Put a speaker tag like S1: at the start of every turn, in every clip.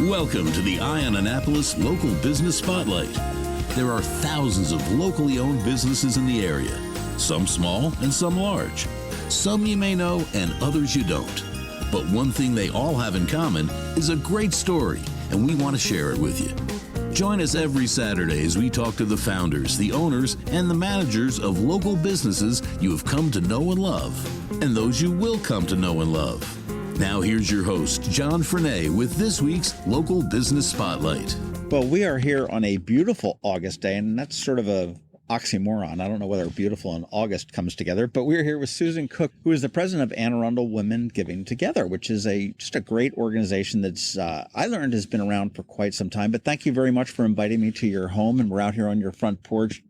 S1: Welcome to the Eye on Annapolis Local Business Spotlight. There are thousands of locally owned businesses in the area, some small and some large. Some you may know and others you don't. But one thing they all have in common is a great story, and we want to share it with you. Join us every Saturday as we talk to the founders, the owners, and the managers of local businesses you have come to know and love, and those you will come to know and love. Now here's your host, John Frenay, with this week's Local Business Spotlight.
S2: Well, we are here on a beautiful August day, and that's sort of a oxymoron. I don't know whether beautiful and August comes together, but we're here with Susan Cook, who is the president of Arundel Women Giving Together, which is just a great organization that's, I learned, has been around for quite some time. But thank you very much for inviting me to your home, and we're out here on your front porch,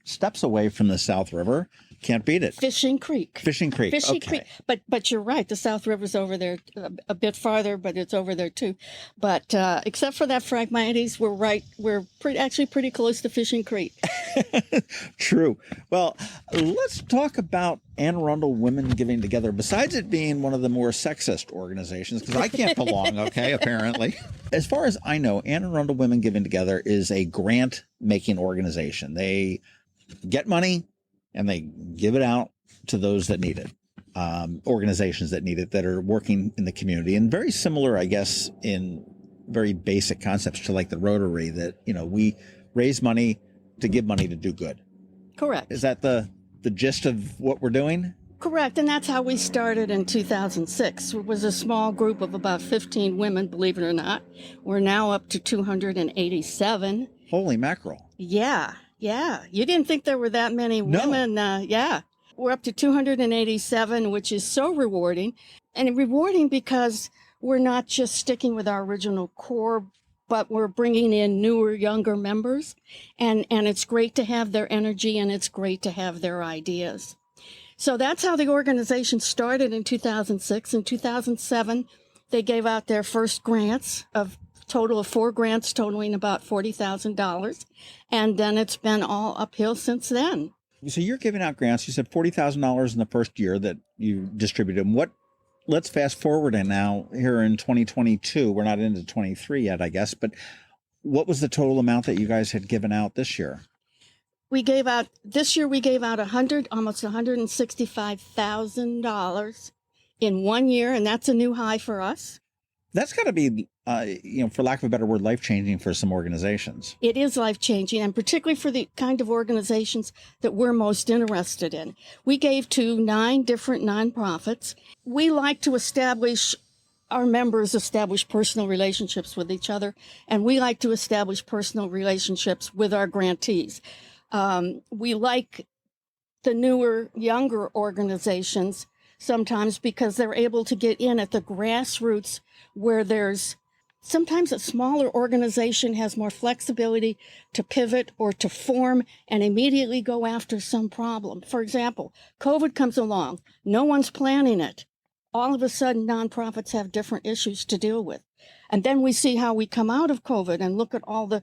S2: steps away from the South River. Can't beat it.
S3: Fishing Creek.
S2: Fishing Creek.
S3: Fishing
S2: Okay.
S3: Creek. But you're right. The South River's over there a bit farther, but it's over there too. But except for that Phragmites, we're right. We're actually pretty close to Fishing Creek.
S2: True. Well, let's talk about Anne Arundel Women Giving Together. Besides it being one of the more sexist organizations, because I can't belong, okay, apparently. As far as I know, Anne Arundel Women Giving Together is a grant-making organization. They get money and they give it out to those that need it, organizations that need it, that are working in the community. And very similar, I guess, in very basic concepts to like the Rotary, that, you know, we raise money to give money to do good.
S3: Correct.
S2: Is that the gist of what we're doing?
S3: Correct. And that's how we started in 2006. It was a small group of about 15 women, believe it or not. We're now up to 287.
S2: Holy mackerel.
S3: Yeah. You didn't think there were that many women.
S2: No.
S3: Yeah. We're up to 287, which is so rewarding. And rewarding because we're not just sticking with our original core, but we're bringing in newer, younger members. And it's great to have their energy, and it's great to have their ideas. So that's how the organization started in 2006. In 2007, they gave out their first grants, of total of 4 grants totaling about $40,000. And then it's been all uphill since then.
S2: So you're giving out grants. You said $40,000 in the first year that you distributed them. Let's fast forward and now here in 2022. We're not into 23 yet, I guess. But what was the total amount that you guys had given out this year?
S3: This year we gave out almost $165,000 in 1 year. And that's a new high for us.
S2: That's got to be, for lack of a better word, life-changing for some organizations.
S3: It is life-changing, and particularly for the kind of organizations that we're most interested in. We gave to 9 different nonprofits. We like to our members establish personal relationships with each other, and we like to establish personal relationships with our grantees. We like the newer, younger organizations sometimes because they're able to get in at the grassroots, where sometimes a smaller organization has more flexibility to pivot or to form and immediately go after some problem. For example, COVID comes along. No one's planning it. All of a sudden, nonprofits have different issues to deal with. And then we see how we come out of COVID and look at the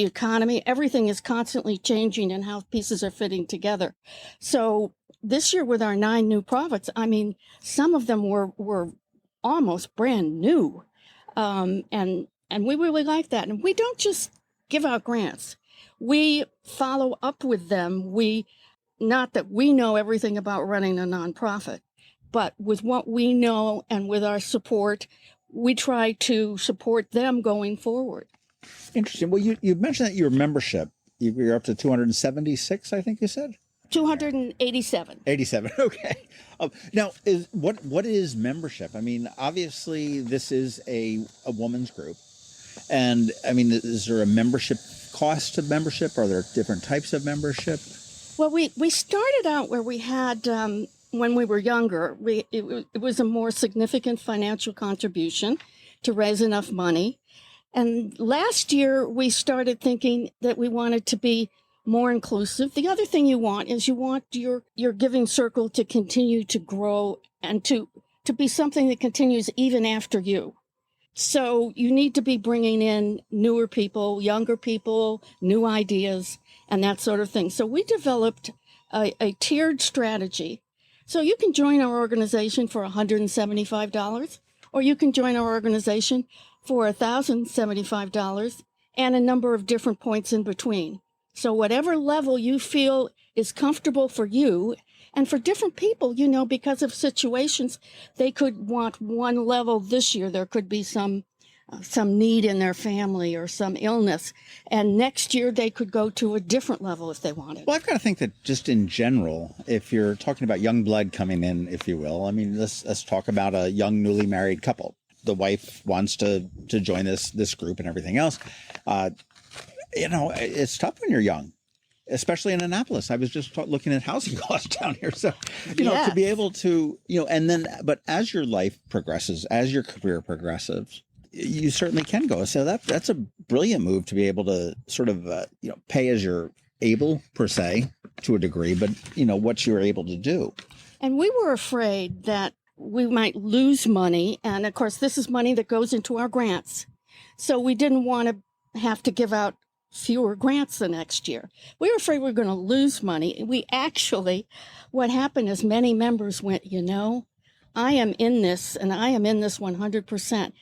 S3: economy. Everything is constantly changing and how pieces are fitting together. So this year with our 9 new profits, some of them were almost brand new. And we really like that. And we don't just give out grants. We follow up with them. Not that we know everything about running a nonprofit, but with what we know and with our support, we try to support them going forward.
S2: Interesting. Well, you mentioned that your membership, you're up to 276, I think you said?
S3: 287.
S2: 87. Okay. Now, what is membership? Obviously, this is a woman's group. And, is there a membership cost to membership? Are there different types of membership?
S3: Well, we started out where we had, when we were younger, it was a more significant financial contribution to raise enough money. And last year, we started thinking that we wanted to be more inclusive. The other thing you want your giving circle to continue to grow and to be something that continues even after you. So you need to be bringing in newer people, younger people, new ideas, and that sort of thing. So we developed a tiered strategy. So you can join our organization for $175, or you can join our organization for $1,075 and a number of different points in between. So whatever level you feel is comfortable for you, and for different people, because of situations, they could want one level this year. There could be some need in their family or some illness. And next year they could go to a different level if they wanted.
S2: Well, I've got to think that just in general, if you're talking about young blood coming in, if you will, I mean, let's talk about a young newly married couple. The wife wants to join this group and everything else. It's tough when you're young, especially in Annapolis. I was just looking at housing costs down here. So, to be able to, but as your life progresses, as your career progresses, you certainly can go. So that's a brilliant move to be able to sort of, pay as you're able, per se, to a degree, but, what you're able to do.
S3: And we were afraid that we might lose money. And of course, this is money that goes into our grants. So we didn't want to have to give out fewer grants the next year. We were afraid we were going to lose money. What happened is many members went, I am in this and I am in this 100%.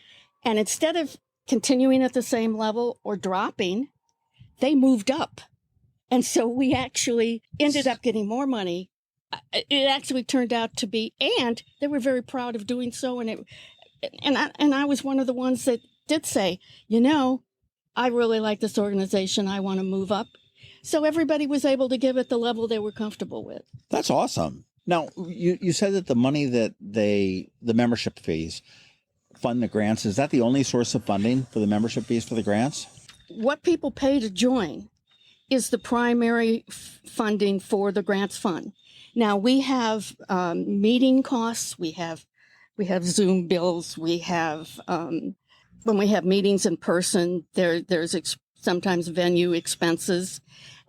S3: And instead of continuing at the same level or dropping, they moved up. And so we actually ended up getting more money. It actually turned out to be, and they were very proud of doing so. And I was one of the ones that did say, I really like this organization. I want to move up. So everybody was able to give it the level they were comfortable with.
S2: That's awesome. Now, you said that the money that the membership fees fund the grants, is that the only source of funding for the membership fees for the grants?
S3: What people pay to join is the primary funding for the grants fund. Now, we have meeting costs. We have Zoom bills. We have when we have meetings in person, there's sometimes venue expenses.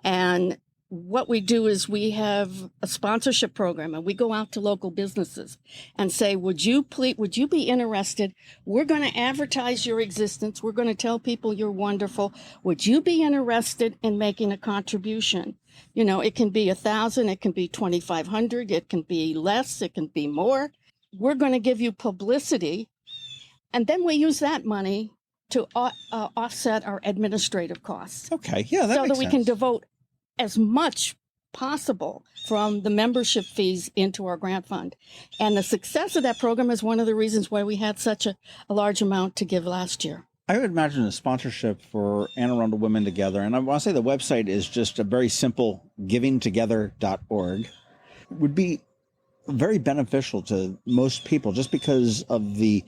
S3: And what we do is we have a sponsorship program, and we go out to local businesses and say, would you be interested? We're going to advertise your existence. We're going to tell people you're wonderful. Would you be interested in making a contribution? It can be $1,000, it can be $2,500, it can be less, it can be more. We're going to give you publicity. And then we use that money to offset our administrative costs.
S2: Okay, yeah, that makes sense.
S3: So that we can devote as much possible from the membership fees into our grant fund. And the success of that program is one of the reasons why we had such a large amount to give last year.
S2: I would imagine a sponsorship for Anne Arundel Women Together, and I want to say the website is just a very simple givingtogether.org, would be very beneficial to most people just because of the,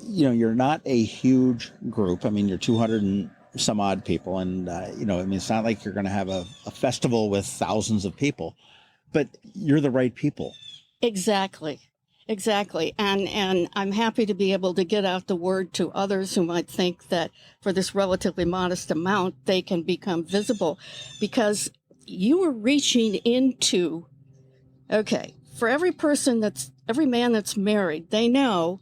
S2: you're not a huge group. I mean, you're 200 and some odd people, and it's not like you're going to have a festival with thousands of people, but you're the right people.
S3: Exactly. And I'm happy to be able to get out the word to others who might think that for this relatively modest amount, they can become visible, because you are reaching into, for every man that's married, they know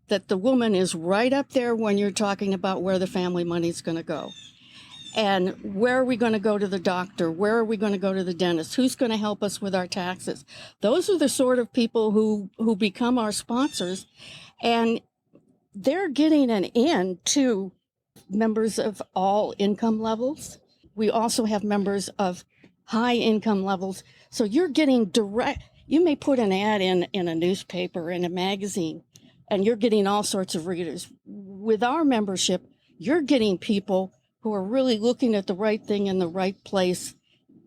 S3: that the woman is right up there when you're talking about where the family money is going to go. And where are we going to go to the doctor? Where are we going to go to the dentist? Who's going to help us with our taxes? Those are the sort of people who become our sponsors. And they're getting an in to members of all income levels. We also have members of high income levels. So you're getting direct. You may put an ad in a newspaper, in a magazine, and you're getting all sorts of readers. With our membership, you're getting people who are really looking at the right thing in the right place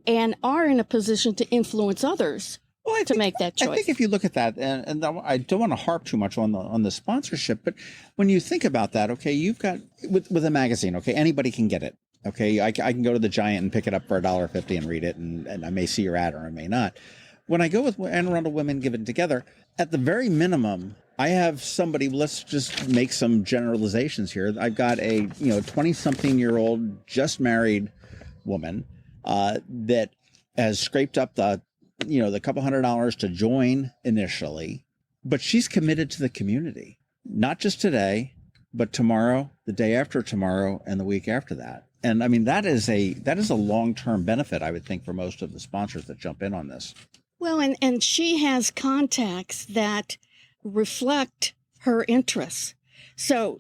S3: and are in a position to influence others to make that choice.
S2: I think if you look at that, and I don't want to harp too much on the sponsorship, but when you think about that, you've got, with a magazine, anybody can get it. I can go to the Giant and pick it up for $1.50 and read it, and I may see your ad or I may not. When I go with Anne Arundel Women Given Together, at the very minimum, I have somebody, let's just make some generalizations here. I've got a 20-something-year-old just married woman that has scraped up the couple $100 to join initially, but she's committed to the community, not just today, but tomorrow, the day after tomorrow, and the week after that. And I mean, that is a long-term benefit, I would think, for most of the sponsors that jump in on this.
S3: Well, and she has contacts that reflect her interests. So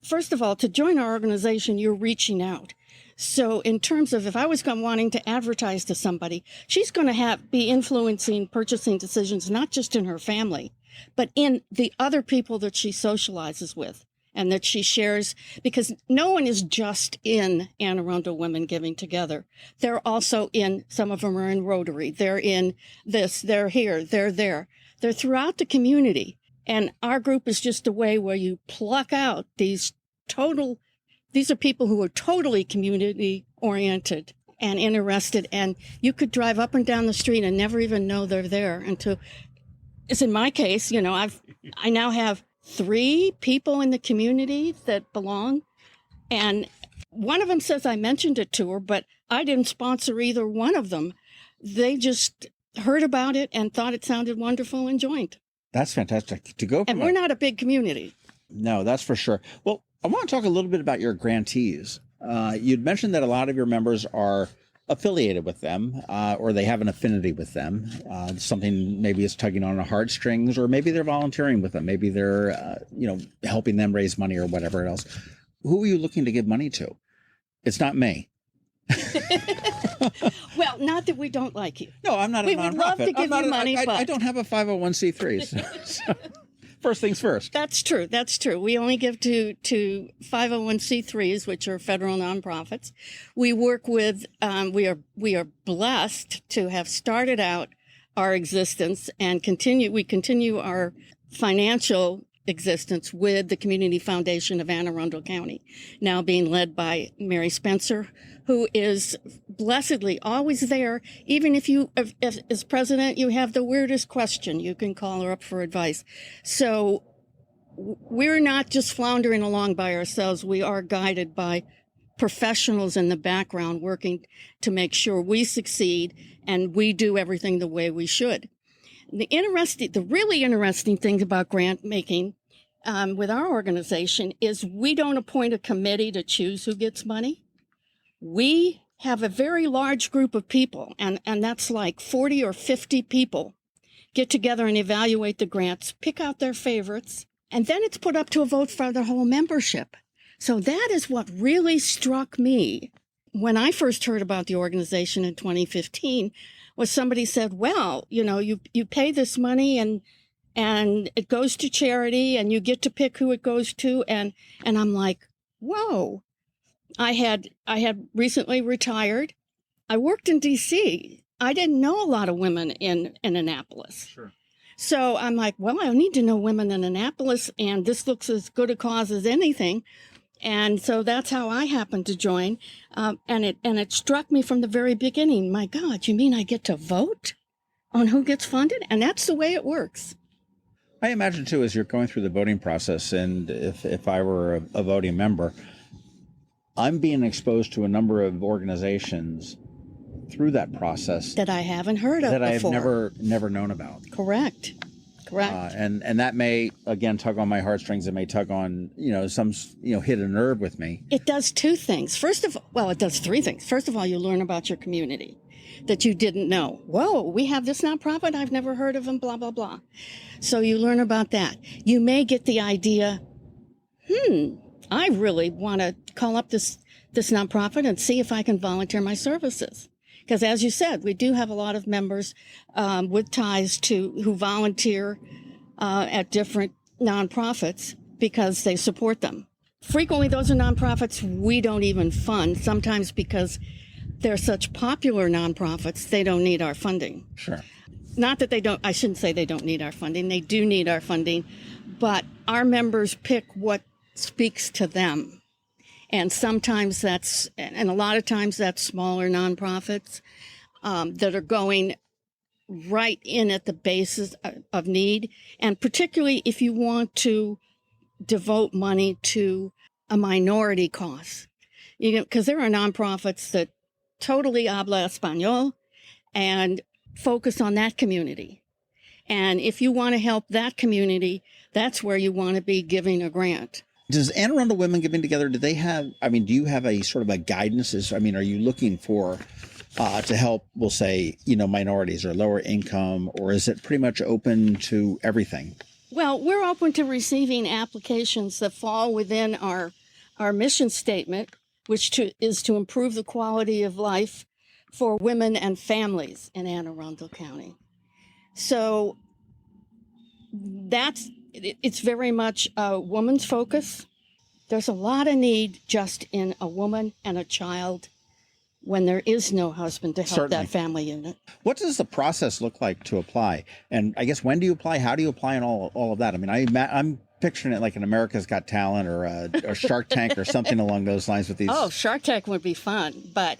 S3: first of all, to join our organization, you're reaching out. So in terms of if I was wanting to advertise to somebody, she's going to be influencing purchasing decisions, not just in her family, but in the other people that she socializes with and that she shares, because no one is just in Anne Arundel Women Giving Together. They're also some of them are in Rotary. They're in this, they're here, they're there. They're throughout the community. And our group is just a way where you pluck out these are people who are totally community oriented and interested. And you could drive up and down the street and never even know they're there until, as in my case, I now have 3 people in the community that belong. And one of them says I mentioned it to her, but I didn't sponsor either one of them. They just heard about it and thought it sounded wonderful and joined.
S2: That's fantastic. And
S3: we're not a big community.
S2: No, that's for sure. Well, I want to talk a little bit about your grantees. You'd mentioned that a lot of your members are affiliated with them, or they have an affinity with them. Something maybe is tugging on the heartstrings, or maybe they're volunteering with them. Maybe they're, helping them raise money or whatever else. Who are you looking to give money to? It's not me.
S3: Well, not that we don't like you.
S2: No, I'm not a nonprofit.
S3: We would love to give you money, but
S2: I don't have a 501c3. So first things first.
S3: That's true. We only give to 501c3s, which are federal nonprofits. We work with, we are blessed to have started out our existence and we continue our financial existence with the Community Foundation of Anne Arundel County, now being led by Mary Spencer, who is blessedly always there. Even if as president, you have the weirdest question, you can call her up for advice. So we're not just floundering along by ourselves. We are guided by professionals in the background working to make sure we succeed and we do everything the way we should. The really interesting thing about grant making with our organization is we don't appoint a committee to choose who gets money. We have a very large group of people, and that's like 40 or 50 people, get together and evaluate the grants, pick out their favorites, and then it's put up to a vote for the whole membership. So that is what really struck me when I first heard about the organization in 2015. Was somebody said, well, you pay this money and it goes to charity and you get to pick who it goes to. And I'm like, whoa, I had recently retired. I worked in DC. I didn't know a lot of women in Annapolis. Sure. So I'm like, well, I need to know women in Annapolis, and this looks as good a cause as anything. And so that's how I happened to join. And it struck me from the very beginning, my God, you mean I get to vote on who gets funded? And that's the way it works.
S2: I imagine, too, as you're going through the voting process, and if I were a voting member, I'm being exposed to a number of organizations through that process
S3: that I haven't heard of
S2: that
S3: before.
S2: I've never known about.
S3: Correct.
S2: And that may, again, tug on my heartstrings. It may tug on, some, hit a nerve with me.
S3: It does 2 things. It does 3 things. First of all, you learn about your community that you didn't know. Whoa, we have this nonprofit. I've never heard of them, blah, blah, blah. So you learn about that. You may get the idea, I really want to call up this nonprofit and see if I can volunteer my services. Because as you said, we do have a lot of members with ties who volunteer at different nonprofits because they support them. Frequently, those are nonprofits we don't even fund, sometimes because they're such popular nonprofits, they don't need our funding.
S2: Sure.
S3: Not that I shouldn't say they don't need our funding. They do need our funding, but our members pick what speaks to them. And sometimes and a lot of times that's smaller nonprofits that are going right in at the basis of need. And particularly if you want to devote money to a minority cause, because there are nonprofits that totally habla español and focus on that community. And if you want to help that community, that's where you want to be giving a grant.
S2: Does Anne Arundel Women Giving Together, do you have a sort of a guidance? Are you looking for to help, we'll say, minorities or lower income, or is it pretty much open to everything?
S3: Well, we're open to receiving applications that fall within our mission statement, which is to improve the quality of life for women and families in Anne Arundel County. So it's very much a woman's focus. There's a lot of need just in a woman and a child when there is no husband to help
S2: Certainly.
S3: that family unit.
S2: What does the process look like to apply? And I guess when do you apply? How do you apply and all of that? I mean, I'm picturing it like an America's Got Talent or a Shark Tank or something along those lines with these.
S3: Oh, Shark Tank would be fun. But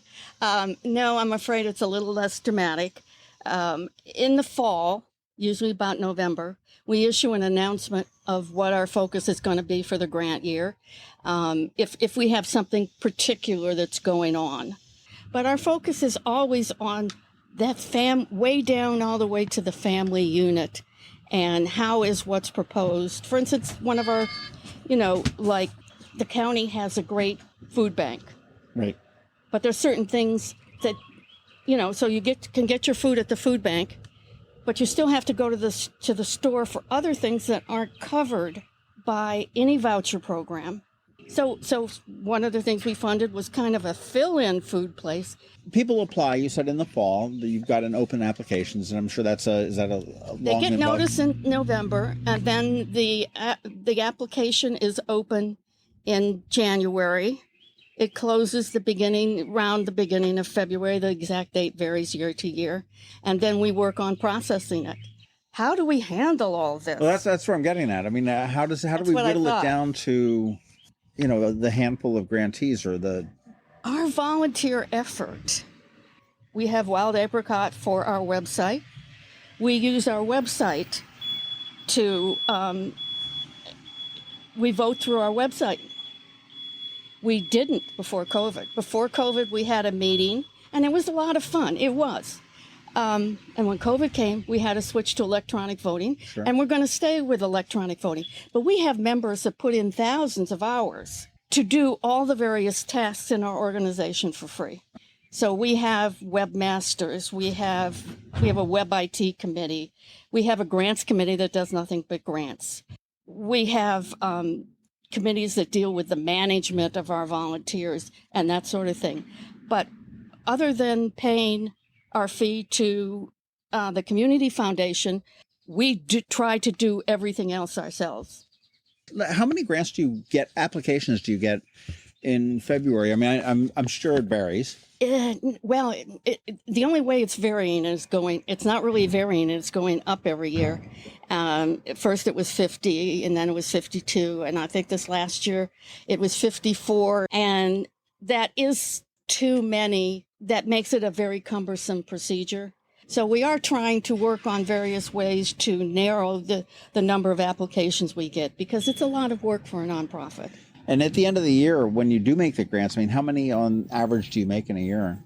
S3: no, I'm afraid it's a little less dramatic. In the fall, usually about November, we issue an announcement of what our focus is going to be for the grant year, if we have something particular that's going on. But our focus is always on that way down all the way to the family unit and how is what's proposed. For instance, one of our, like the county has a great food bank.
S2: Right.
S3: But there's certain things that, so you can get your food at the food bank, but you still have to go to the store for other things that aren't covered by any voucher program. So one of the things we funded was kind of a fill-in food place.
S2: People apply, you said in the fall, you've got an open applications, and I'm sure is that a long
S3: They get
S2: involved?
S3: notice in November, and then the application is open in January. It closes around the beginning of February. The exact date varies year to year. And then we work on processing it. How do we handle all of this?
S2: Well, that's where I'm getting at. I mean, how do we whittle it down to, the handful of grantees or
S3: our volunteer effort. We have Wild Apricot for our website. We use our website to, we vote through our website. We didn't before COVID. Before COVID, we had a meeting, and it was a lot of fun. It was. And when COVID came, we had to switch to electronic voting,
S2: Sure.
S3: and we're going to stay with electronic voting. But we have members that put in thousands of hours to do all the various tasks in our organization for free. So we have webmasters, we have a web IT committee, we have a grants committee that does nothing but grants. We have committees that deal with the management of our volunteers and that sort of thing. But other than paying our fee to the Community Foundation, we try to do everything else ourselves.
S2: How many grants applications do you get in February? I mean, I'm sure it varies.
S3: Well, the only way it's varying is it's not really varying, it's going up every year. At first it was 50, and then it was 52, and I think this last year it was 54, and that is too many. That makes it a very cumbersome procedure. So we are trying to work on various ways to narrow the number of applications we get, because it's a lot of work for a nonprofit.
S2: And at the end of the year, when you do make the grants, I mean, how many on average do you make in a year?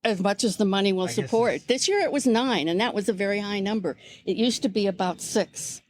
S3: As much as the money will support. This year it was 9, and that was a very high number. It used to be about 6,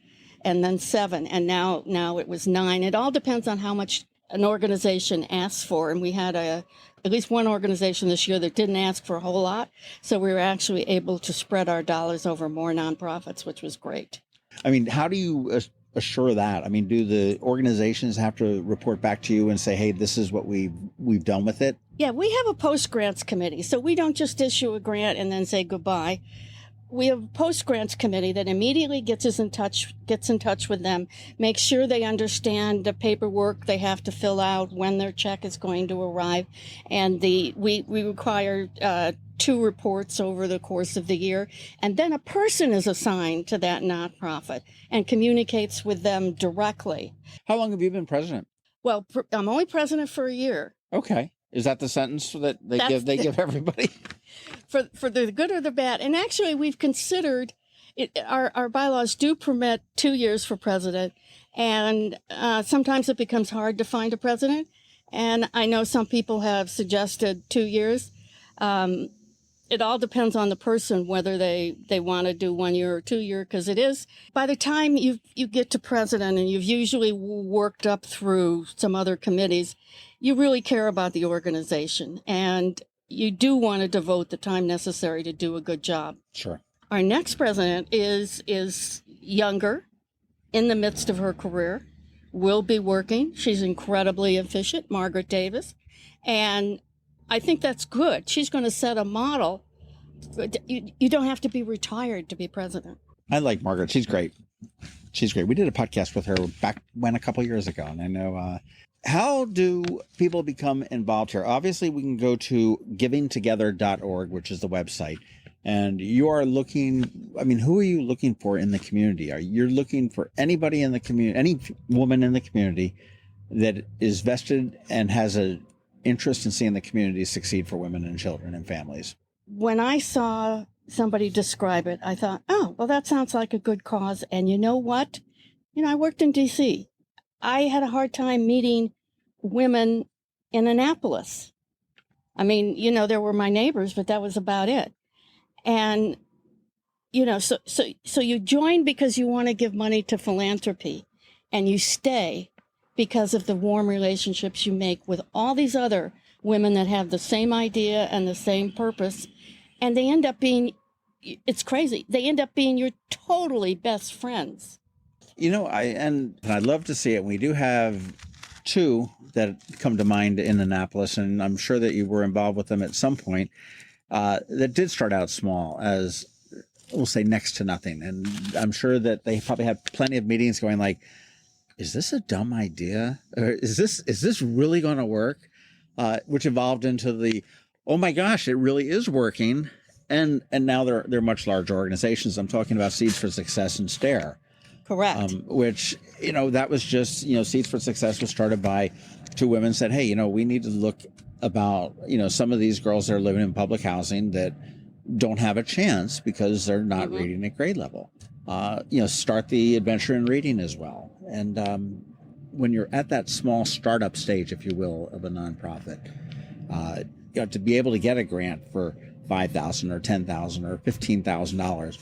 S3: and then 7, and now it was 9. It all depends on how much an organization asks for, and we had at least one organization this year that didn't ask for a whole lot, so we were actually able to spread our dollars over more nonprofits, which was great.
S2: I mean, how do you assure that? I mean, do the organizations have to report back to you and say, hey, this is what we've done with it?
S3: Yeah, we have a post-grants committee, so we don't just issue a grant and then say goodbye. We have a post-grants committee that immediately gets in touch with them, makes sure they understand the paperwork they have to fill out, when their check is going to arrive, and we require 2 reports over the course of the year, and then a person is assigned to that nonprofit and communicates with them directly.
S2: How long have you been president?
S3: Well, I'm only president for a year.
S2: Okay. Is that the sentence that they give everybody?
S3: For the good or the bad. And actually, we've considered it. Our bylaws do permit 2 years for president, and sometimes it becomes hard to find a president. And I know some people have suggested 2 years. It all depends on the person, whether they want to do 1 year or 2 year, because it is, by the time you get to president and you've usually worked up through some other committees, you really care about the organization, and you do want to devote the time necessary to do a good job.
S2: Sure.
S3: Our next president is younger, in the midst of her career, will be working. She's incredibly efficient, Margaret Davis. And I think that's good. She's going to set a model. You don't have to be retired to be president.
S2: I like Margaret. She's great. She's great. We did a podcast with her back when a couple years ago. And I know, how do people become involved here? Obviously, we can go to givingtogether.org, which is the website. And you are looking, I mean, who are you looking for in the community? Are you looking for anybody in the community, any woman in the community that is vested and has an interest in seeing the community succeed for women and children and families?
S3: When I saw somebody describe it, I thought, oh, well, that sounds like a good cause. And you know what? I worked in D.C. I had a hard time meeting women in Annapolis. I mean, there were my neighbors, but that was about it. And, so you join because you want to give money to philanthropy, and you stay because of the warm relationships you make with all these other women that have the same idea and the same purpose. And they end up being, it's crazy, they end up being your totally best friends.
S2: I'd love to see it. We do have two that come to mind in Annapolis, and I'm sure that you were involved with them at some point, that did start out small as, we'll say, next to nothing. And I'm sure that they probably had plenty of meetings going like, is this a dumb idea? Or is this really going to work? Which evolved into the, oh my gosh, it really is working. And now they're much larger organizations. I'm talking about Seeds for Success and STARE.
S3: Correct.
S2: Which, that was just, Seeds for Success was started by two women said, hey, we need to look about, some of these girls that are living in public housing that don't have a chance because they're not reading at grade level. Start the adventure in reading as well. And when you're at that small startup stage, if you will, of a nonprofit, to be able to get a grant for $5,000 or $10,000 or $15,000.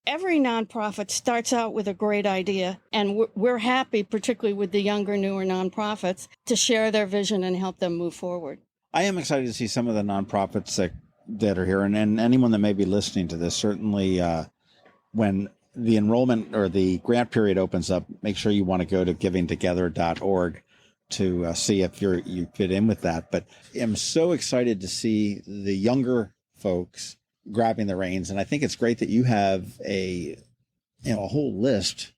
S3: Every nonprofit starts out with a great idea, and we're happy, particularly with the younger, newer nonprofits, to share their vision and help them move forward.
S2: I am excited to see some of the nonprofits that are here, and anyone that may be listening to this, certainly when the enrollment or the grant period opens up, make sure you want to go to givingtogether.org to see if you fit in with that. But I'm so excited to see the younger folks grabbing the reins. And I think it's great that you have a whole list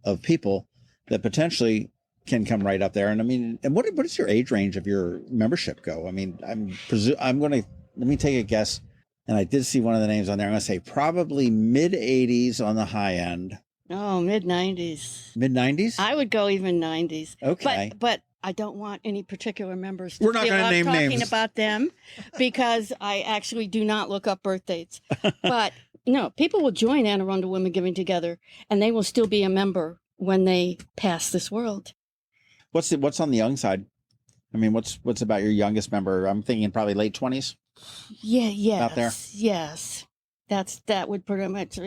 S2: of people that potentially can come right up there. And I mean, and what is your age range of your membership go? I mean, let me take a guess. And I did see one of the names on there. I'm going to say probably mid 80s on the high end.
S3: Oh, mid 90s.
S2: Mid 90s?
S3: I would go even 90s.
S2: Okay.
S3: But I don't want any particular members to
S2: We're not going to name
S3: talking
S2: names
S3: about them because I actually do not look up birth dates. But no, people will join Anne Arundel Women Giving Together, and they will still be a member when they pass this world.
S2: What's on the young side? I mean, what's about your youngest member? I'm thinking probably late 20s.
S3: Yeah,
S2: out there.
S3: Yes. That would pretty much.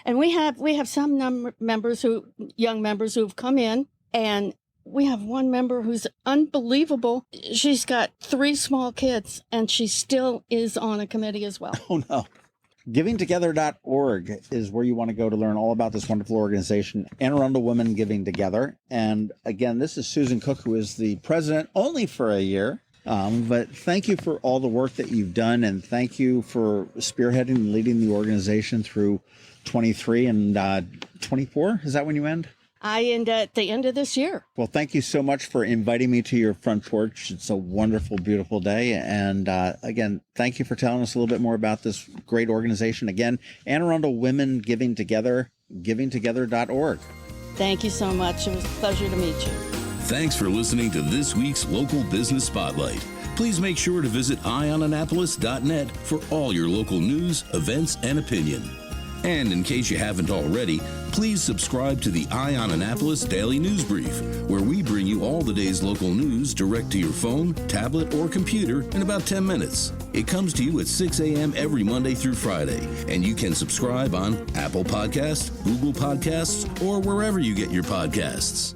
S3: And we have some young members who've come in, and we have one member who's unbelievable. She's got 3 small kids, and she still is on a committee as well.
S2: Oh, no. Givingtogether.org is where you want to go to learn all about this wonderful organization, Anne Arundel Women Giving Together. And again, this is Susan Cook, who is the president only for a year. But thank you for all the work that you've done, and thank you for spearheading and leading the organization through 23 and 24. Is that when you end?
S3: I end at the end of this year.
S2: Well, thank you so much for inviting me to your front porch. It's a wonderful, beautiful day. And again, thank you for telling us a little bit more about this great organization. Again, Anne Arundel Women Giving Together, givingtogether.org.
S3: Thank you so much. It was a pleasure to meet you.
S1: Thanks for listening to this week's Local Business Spotlight. Please make sure to visit eyeonannapolis.net for all your local news, events, and opinion. And in case you haven't already, please subscribe to the Eye on Annapolis Daily News Brief, where we bring you all the day's local news direct to your phone, tablet, or computer in about 10 minutes. It comes to you at 6 a.m. every Monday through Friday, and you can subscribe on Apple Podcasts, Google Podcasts, or wherever you get your podcasts.